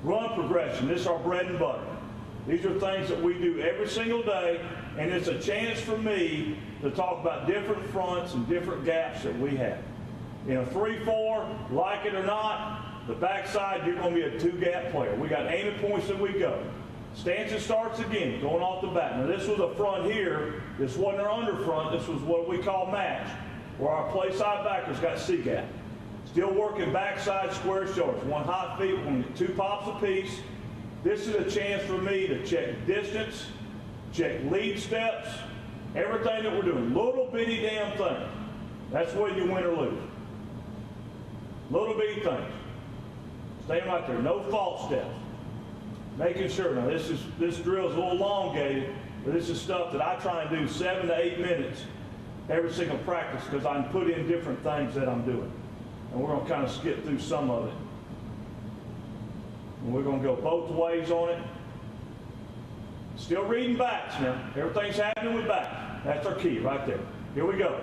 Run progression, this is our bread and butter. These are things that we do every single day, and it's a chance for me to talk about different fronts and different gaps that we have. In a 3-4, like it or not, the backside, you're going to be a 2-gap player. We got aiming points that we go. Stanchion starts again, going off the bat. Now this was a front here. This wasn't our under front. This was what we call match, where our play side backers got C-gap. Still working backside square shoulders. One hot feet, 2 pops apiece. This is a chance for me to check distance, check lead steps, everything that we're doing. Little bitty damn things. That's whether you win or lose. Little bitty things. Staying right there. No false steps. Making sure. Now this drill is a little elongated, but this is stuff that I try and do 7 to 8 minutes every single practice because I can put in different things that I'm doing. And we're going to kind of skip through some of it. And we're going to go both ways on it. Still reading backs now. Everything's happening with backs. That's our key right there. Here we go.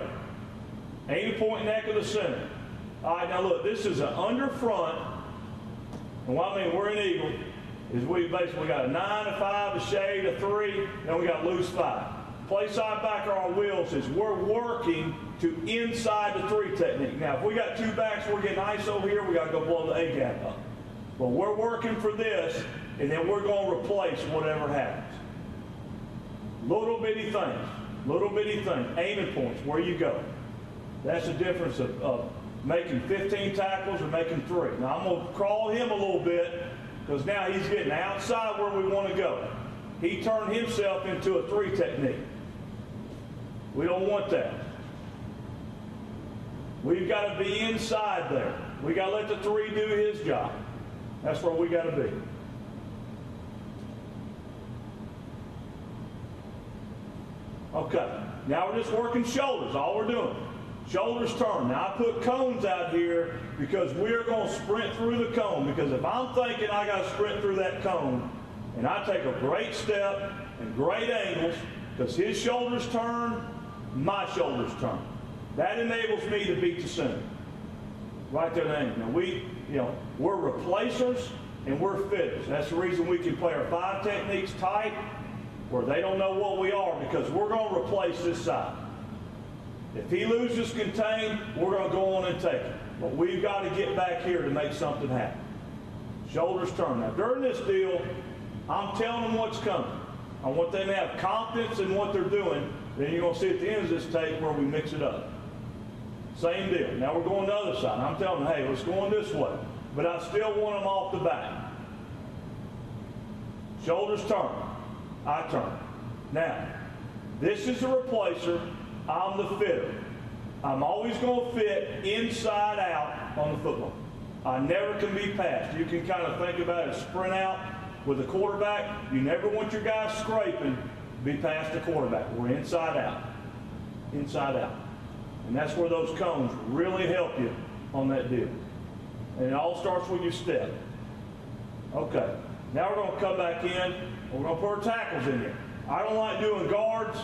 Aiming point neck of the center. All right, now look, this is an under front. And what I mean, we're in eagle. Is we basically got a 9, a 5, a shade, a 3, then we got loose 5. Play side back on our wheels is we're working to inside the 3 technique. Now, if we got 2 backs, we're getting ISO here, we got to go blow the A gap up. But we're working for this, and then we're going to replace whatever happens. Little bitty things, aiming points, where you go. That's the difference of making 15 tackles or making 3. Now, I'm going to crawl him a little bit, because now he's getting outside where we want to go. He turned himself into a 3 technique. We don't want that. We've got to be inside there. We got to let the 3 do his job. That's where we got to be. Okay, now we're just working shoulders, all we're doing. Shoulders turn. Now I put cones out here because we're going to sprint through the cone, because if I'm thinking I got to sprint through that cone and I take a great step and great angles, because his shoulders turn, my shoulders turn. That enables me to beat the center. Right there, the angle. Now we're replacers and we're fitters. That's the reason we can play our 5 techniques tight where they don't know what we are, because we're going to replace this side. If he loses contain, we're going to go on and take it. But we've got to get back here to make something happen. Shoulders turn. Now, during this deal, I'm telling them what's coming. I want them to have confidence in what they're doing. Then you're going to see at the end of this tape where we mix it up. Same deal. Now we're going the other side. I'm telling them, hey, let's go on this way. But I still want them off the back. Shoulders turn. I turn. Now, this is the replacer. I'm the fitter. I'm always going to fit inside out on the football. I never can be passed. You can kind of think about it, sprint out with a quarterback. You never want your guys scraping to be past the quarterback. We're inside out. Inside out. And that's where those cones really help you on that deal. And it all starts with your step. Okay. Now we're going to come back in and we're going to put our tackles in here. I don't like doing guards.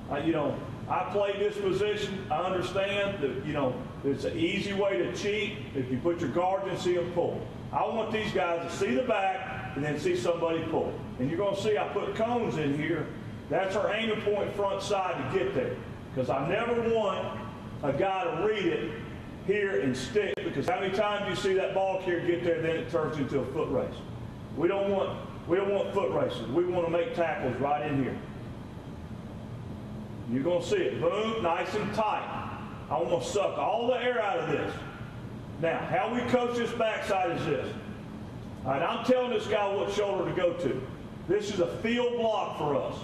I play this position. I understand that, it's an easy way to cheat if you put your guards and see them pull. I want these guys to see the back and then see somebody pull. And you're going to see I put cones in here. That's our aiming point front side to get there. Because I never want a guy to read it here and stick, because how many times you see that ball carrier get there, then it turns into a foot race. We don't want foot races. We want to make tackles right in here. You're going to see it. Boom, nice and tight. I want to suck all the air out of this. Now, how we coach this backside is this. All right, I'm telling this guy what shoulder to go to. This is a field block for us.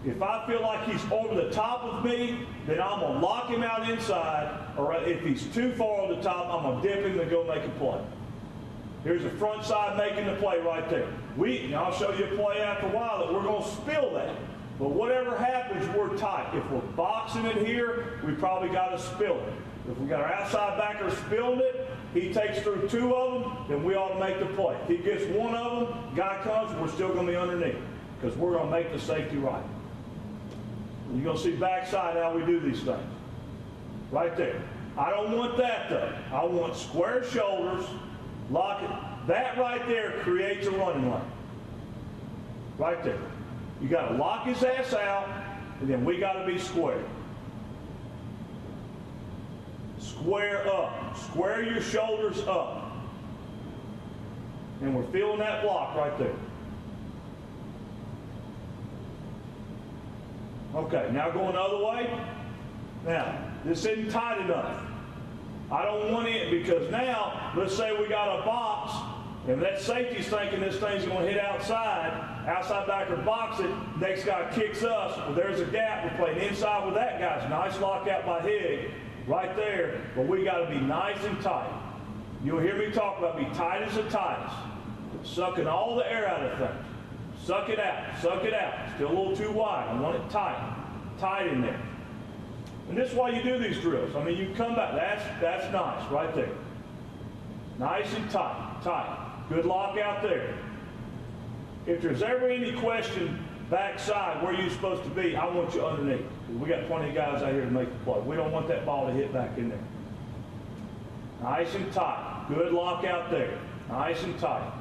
If I feel like he's over the top of me, then I'm going to lock him out inside, or if he's too far on the top, I'm going to dip him and go make a play. Here's the front side making the play right there. I'll show you a play after a while that we're going to spill that. But whatever happens, we're tight. If we're boxing it here, we probably got to spill it. If we got our outside backer spilling it, he takes through 2 of them, then we ought to make the play. If he gets 1 of them, guy comes, we're still going to be underneath, because we're going to make the safety right. You're going to see backside how we do these things. Right there. I don't want that, though. I want square shoulders, lock it. that right there creates a running lane. Right there. You got to lock his ass out, and then we got to be square. Square up. Square your shoulders up. And we're feeling that block right there. Okay, now going the other way. Now, this isn't tight enough. I don't want it because now, let's say we got a box, and that safety's thinking this thing's going to hit outside backer box it, next guy kicks us, well, there's a gap, we're playing inside with that guy's nice lockout by Higg, right there, but we got to be nice and tight. You'll hear me talk about be tight as the tightest, sucking all the air out of things. Suck it out, still a little too wide, I want it tight in there. And this is why you do these drills. I mean, you come back, that's nice, right there. Nice and tight. Good lock out there. If there's ever any question backside where you're supposed to be, I want you underneath. We got plenty of guys out here to make the play. We don't want that ball to hit back in there. Nice and tight. Good lock out there. Nice and tight.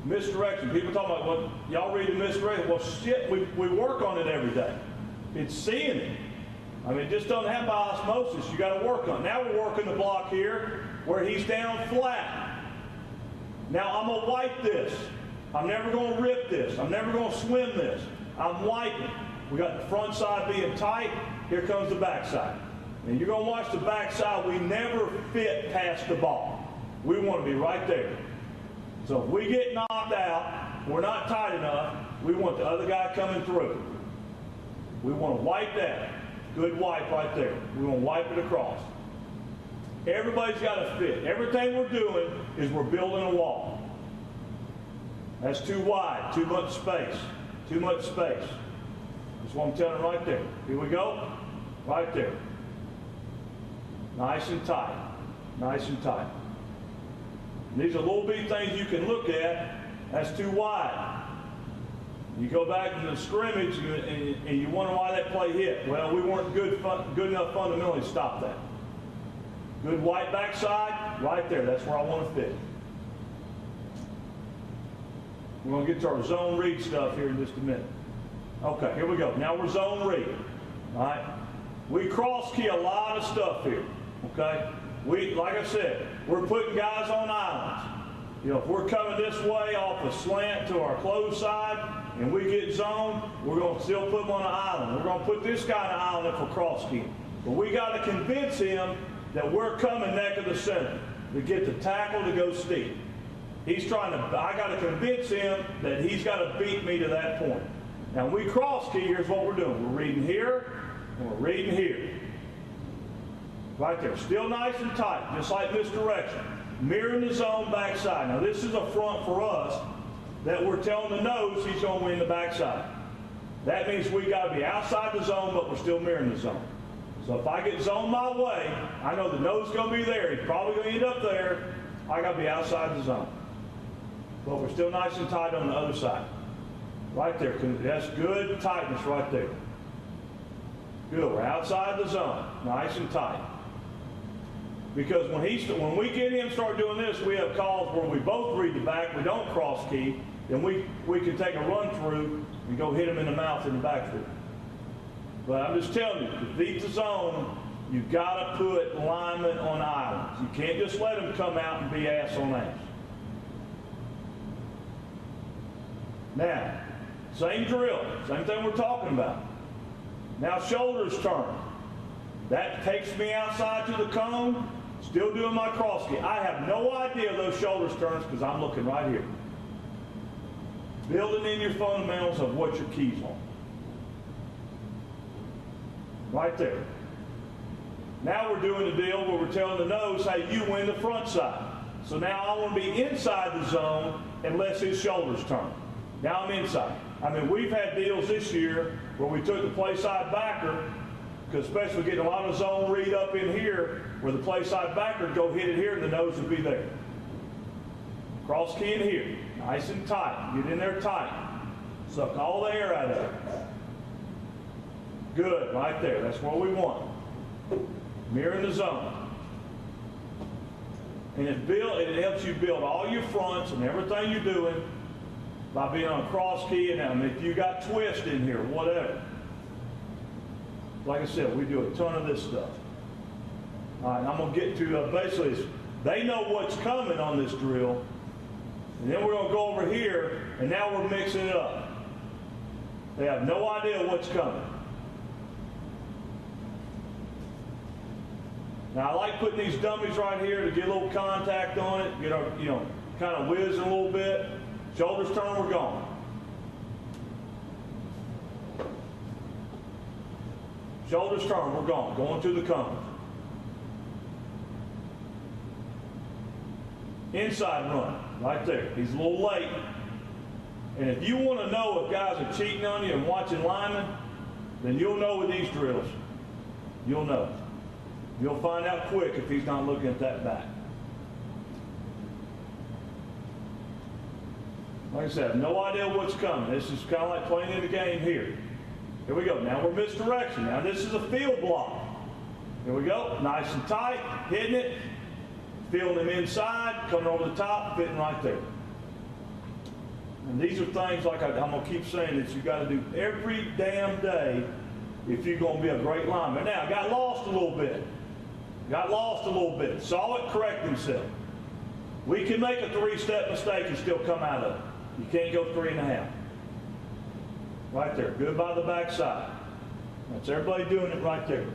Misdirection. People talk about, well, y'all read the misdirection. Well, shit, we work on it every day. It's seeing it. I mean, it just doesn't happen by osmosis. You got to work on it. Now we're working the block here where he's down flat. Now I'm going to wipe this. I'm never going to rip this. I'm never going to swim this. I'm wiping. We got the front side being tight. Here comes the back side. And you're going to watch the back side. We never fit past the ball. We want to be right there. So if we get knocked out, we're not tight enough, we want the other guy coming through. We want to wipe that. Good wipe right there. We want to wipe it across. Everybody's got to fit. Everything we're doing is we're building a wall. That's too wide, too much space. Too much space. That's what I'm telling you right there. Here we go. Right there. Nice and tight. Nice and tight. And these are little bitty things you can look at. That's too wide. You go back to the scrimmage and you wonder why that play hit. Well, we weren't good enough fundamentally to stop that. Good white backside, right there. That's where I want to fit. We're going to get to our zone read stuff here in just a minute. Okay, here we go. Now we're zone read. All right. We cross key a lot of stuff here. Okay. Like I said, we're putting guys on islands. You know, if we're coming this way off a slant to our closed side and we get zoned, we're going to still put them on an island. We're going to put this guy on an island if we're cross keying. But we got to convince him that we're coming neck of the center to get the tackle to go steep. He's trying to, I got to convince him that he's got to beat me to that point. Now, when we cross key, here's what we're doing. We're reading here and we're reading here. Right there, still nice and tight, just like misdirection. Mirroring the zone backside. Now this is a front for us that we're telling the nose he's going to win the backside. That means we got to be outside the zone, but we're still mirroring the zone. So if I get zoned my way, I know the nose is going to be there. He's probably going to end up there. I got to be outside the zone. But we're still nice and tight on the other side. Right there, that's good tightness right there. Good, we're outside the zone, nice and tight. Because when we get him start doing this, we have calls where we both read the back, we don't cross key, then we can take a run through and go hit him in the mouth in the backfield. But I'm just telling you, to beat the zone, you've got to put linemen on islands. You can't just let them come out and be ass on ass. Now, same drill, same thing we're talking about. Now shoulders turn. That takes me outside to the cone. Still doing my cross key. I have no idea those shoulders turns because I'm looking right here. Building in your fundamentals of what your keys are. Right there. Now we're doing the deal where we're telling the nose, hey, you win the front side. So now I want to be inside the zone unless his shoulders turn. Now I'm inside. I mean, we've had deals this year where we took the play side backer, because especially getting a lot of zone read up in here, where the play side backer go hit it here and the nose would be there. Cross key in here, nice and tight. Get in there tight. Suck all the air out of it. Good, right there. That's what we want. Mirror in the zone. And it helps you build all your fronts and everything you're doing by being on cross key. And I mean, if you got twist in here, whatever. Like I said, we do a ton of this stuff. All right, I'm going to get to basically, they know what's coming on this drill. And then we're going to go over here, and now we're mixing it up. They have no idea what's coming. Now, I like putting these dummies right here to get a little contact on it, get our, kind of whizzing a little bit. Shoulders turn, we're gone. Shoulders turn, we're gone. Going to the cone. Inside run, right there. He's a little late. And if you want to know if guys are cheating on you and watching linemen, then you'll know with these drills. You'll know. You'll find out quick if he's not looking at that back. Like I said, I have no idea what's coming. This is kind of like playing in the game here. Here we go. Now we're misdirection. Now this is a field block. Here we go. Nice and tight. Hitting it. Feeling him inside. Coming over the top. Fitting right there. And these are things like I'm going to keep saying that you got to do every damn day if you're going to be a great lineman. Now, I got lost a little bit. Saw it, correct himself. We can make a 3-step mistake and still come out of it. You can't go 3.5. Right there. Good by the backside. That's everybody doing it right there.